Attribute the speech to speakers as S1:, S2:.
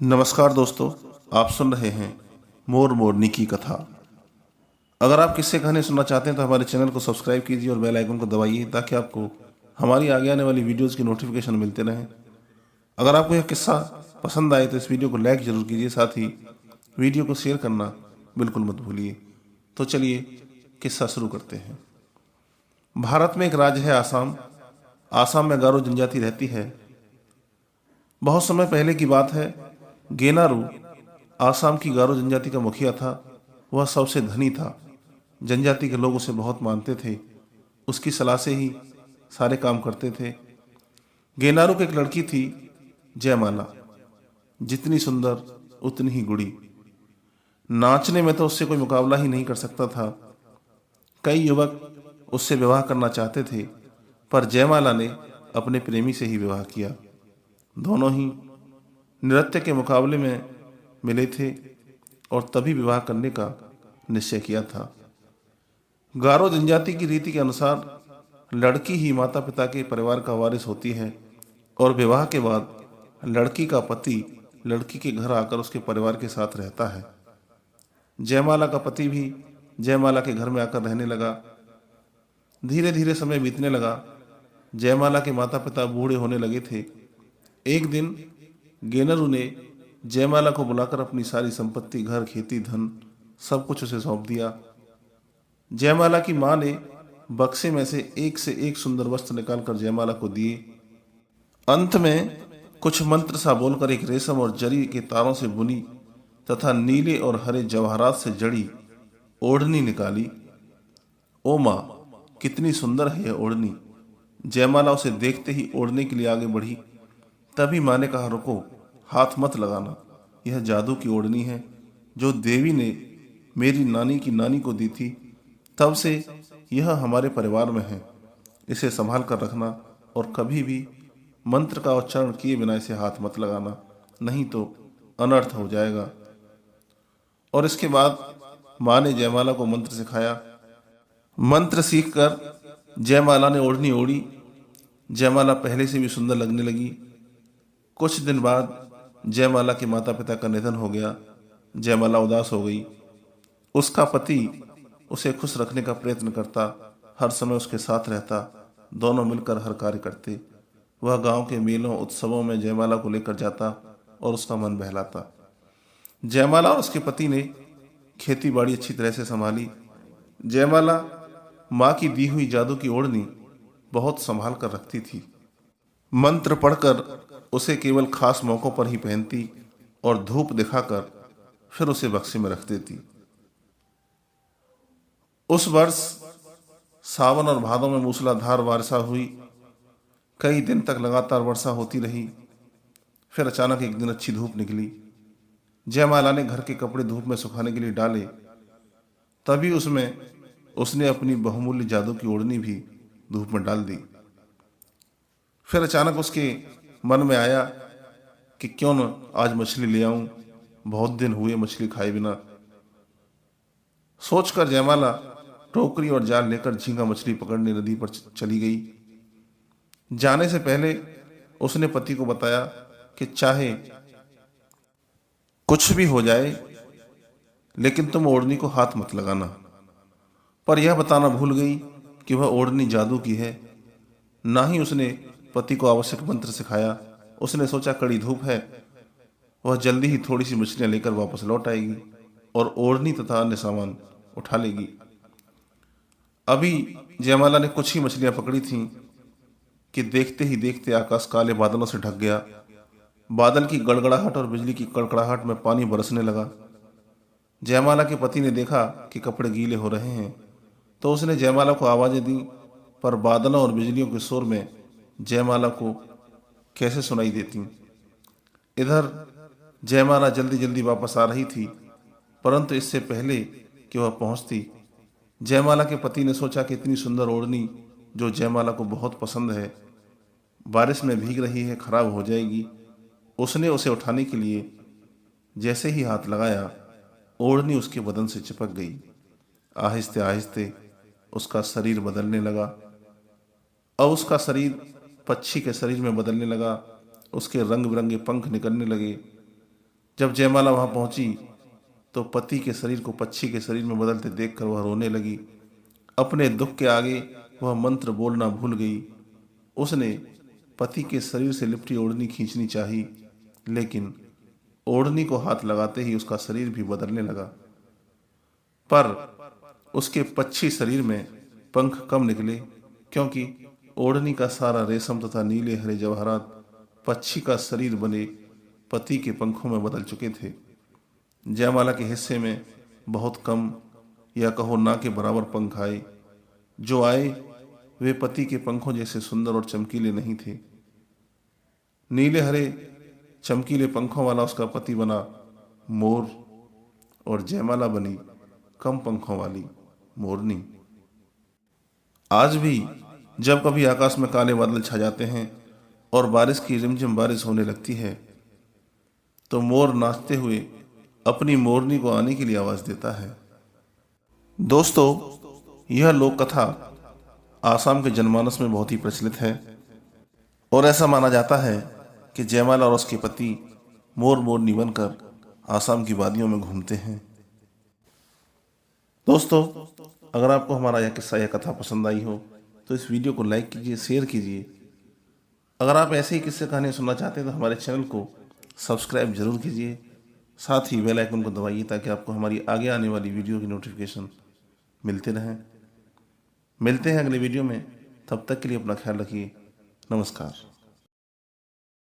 S1: नमस्कार दोस्तों, आप सुन रहे हैं मोर मोरनी की कथा। अगर आप किस्से कहानी सुनना चाहते हैं तो हमारे चैनल को सब्सक्राइब कीजिए और बेल आइकन को दबाइए ताकि आपको हमारी आगे आने वाली वीडियोज़ की नोटिफिकेशन मिलते रहें। अगर आपको यह किस्सा पसंद आए तो इस वीडियो को लाइक जरूर कीजिए, साथ ही वीडियो को शेयर करना बिल्कुल मत भूलिए। तो चलिए किस्सा शुरू करते हैं। भारत में एक राज्य है आसाम। आसाम में गारो जनजाति रहती है। बहुत समय पहले की बात है। गेनारू आसाम की गारो जनजाति का मुखिया था। वह सबसे धनी था। जनजाति के लोग उसे बहुत मानते थे। उसकी सलाह से ही सारे काम करते थे। गेनारू की एक लड़की थी, जयमाला। जितनी सुंदर उतनी ही गुड़ी। नाचने में तो उससे कोई मुकाबला ही नहीं कर सकता था। कई युवक उससे विवाह करना चाहते थे, पर जयमाला ने अपने प्रेमी से ही विवाह किया। दोनों ही नृत्य के मुकाबले में मिले थे और तभी विवाह करने का निश्चय किया था। गारो जनजाति की रीति के अनुसार लड़की ही माता पिता के परिवार का वारिस होती है और विवाह के बाद लड़की का पति लड़की के घर आकर उसके परिवार के साथ रहता है। जयमाला का पति भी जयमाला के घर में आकर रहने लगा। धीरे धीरे समय बीतने लगा। जयमाला के माता पिता बूढ़े होने लगे थे। एक दिन गेनरू ने जयमाला को बुलाकर अपनी सारी संपत्ति, घर, खेती, धन सब कुछ उसे सौंप दिया। जयमाला की मां ने बक्से में से एक सुंदर वस्त्र निकालकर जयमाला को दिए। अंत में कुछ मंत्र सा बोलकर एक रेशम और जरी के तारों से बुनी तथा नीले और हरे जवाहरात से जड़ी ओढ़नी निकाली। ओ मां, कितनी सुंदर है यह ओढ़नी। जयमाला उसे देखते ही ओढ़ने के लिए आगे बढ़ी। तभी मां ने कहा, रुको, हाथ मत लगाना। यह जादू की ओढ़नी है जो देवी ने मेरी नानी की नानी को दी थी। तब से यह हमारे परिवार में है। इसे संभाल कर रखना और कभी भी मंत्र का उच्चारण किए बिना इसे हाथ मत लगाना, नहीं तो अनर्थ हो जाएगा। और इसके बाद मां ने जयमाला को मंत्र सिखाया। मंत्र सीखकर जयमाला ने ओढ़नी ओढ़ी। जयमाला पहले से भी सुंदर लगने लगी। कुछ दिन बाद जयमाला के माता पिता का निधन हो गया। जयमाला उदास हो गई। उसका पति उसे खुश रखने का प्रयत्न करता, हर समय उसके साथ रहता। दोनों मिलकर हर कार्य करते। वह गांव के मेलों उत्सवों में जयमाला को लेकर जाता और उसका मन बहलाता। जयमाला और उसके पति ने खेती बाड़ी अच्छी तरह से संभाली। जयमाला माँ की दी हुई जादू की ओढ़नी बहुत संभाल कर रखती थी। मंत्र पढ़कर उसे केवल खास मौकों पर ही पहनती और धूप दिखाकर फिर उसे बक्से में रख देती। उस वर्ष सावन और भादों में मूसलाधार वर्षा हुई। कई दिन तक लगातार वर्षा होती रही। फिर अचानक एक दिन अच्छी धूप निकली। जयमाला ने घर के कपड़े धूप में सुखाने के लिए डाले। तभी उसमें उसने अपनी बहुमूल्य जादू की ओढ़नी भी धूप में डाल दी। फिर अचानक उसके मन में आया कि क्यों न आज मछली ले आऊं, बहुत दिन हुए मछली खाए बिना। सोचकर जयमाला टोकरी और जाल लेकर झींगा मछली पकड़ने नदी पर चली गई। जाने से पहले उसने पति को बताया कि चाहे कुछ भी हो जाए लेकिन तुम ओढ़नी को हाथ मत लगाना। पर यह बताना भूल गई कि वह ओढ़नी जादू की है। ना ही उसने पति को आवश्यक मंत्र सिखाया। उसने सोचा कड़ी धूप है, वह जल्दी ही थोड़ी सी मछलियां लेकर वापस लौट आएगी और ओढ़नी तथा अन्य सामान उठा लेगी। अभी जयमाला ने कुछ ही मछलियां पकड़ी थीं कि देखते ही देखते आकाश काले बादलों से ढक गया। बादल की गड़गड़ाहट और बिजली की कड़कड़ाहट में पानी बरसने लगा। जयमाला के पति ने देखा कि कपड़े गीले हो रहे हैं तो उसने जयमाला को आवाजें दी, पर बादलों और बिजलियों के शोर में जयमाला को कैसे सुनाई देती। इधर जयमाला जल्दी जल्दी वापस आ रही थी, परंतु इससे पहले कि वह पहुंचती, जयमाला के पति ने सोचा कि इतनी सुंदर ओढ़नी जो जयमाला को बहुत पसंद है, बारिश में भीग रही है, खराब हो जाएगी। उसने उसे उठाने के लिए जैसे ही हाथ लगाया, ओढ़नी उसके बदन से चिपक गई। आहिस्ते आहिस्ते उसका शरीर बदलने लगा। अब उसका शरीर पक्षी के शरीर में बदलने लगा। उसके रंग बिरंगे पंख निकलने लगे। जब जयमाला वहां पहुंची तो पति के शरीर को पक्षी के शरीर में बदलते देखकर वह रोने लगी। अपने दुख के आगे वह मंत्र बोलना भूल गई। उसने पति के शरीर से लिपटी ओढ़नी खींचनी चाही, लेकिन ओढ़नी को हाथ लगाते ही उसका शरीर भी बदलने लगा। पर उसके पक्षी शरीर में पंख कम निकले, क्योंकि ओढ़नी का सारा रेशम तथा नीले हरे जवाहरात पक्षी का शरीर बने पति के पंखों में बदल चुके थे। जयमाला के हिस्से में बहुत कम या कहो ना के बराबर पंख आए। जो आए वे पति के पंखों जैसे सुंदर और चमकीले नहीं थे। नीले हरे चमकीले पंखों वाला उसका पति बना मोर और जयमाला बनी कम पंखों वाली मोरनी। आज भी जब कभी आकाश में काले बादल छा जाते हैं और बारिश की रिमझिम बारिश होने लगती है तो मोर नाचते हुए अपनी मोरनी को आने के लिए आवाज देता है। दोस्तों, यह लोक कथा आसाम के जनमानस में बहुत ही प्रचलित है और ऐसा माना जाता है कि जयमाला और उसके पति मोर मोरनी बनकर आसाम की वादियों में घूमते हैं। दोस्तों, अगर आपको हमारा यह किस्सा या कथा पसंद आई हो तो इस वीडियो को लाइक कीजिए, शेयर कीजिए। अगर आप ऐसे ही किस्से कहानी सुनना चाहते हैं तो हमारे चैनल को सब्सक्राइब जरूर कीजिए। साथ ही बेल आइकन को दबाइए ताकि आपको हमारी आगे आने वाली वीडियो की नोटिफिकेशन मिलते रहें। मिलते हैं अगले वीडियो में, तब तक के लिए अपना ख्याल रखिए। नमस्कार।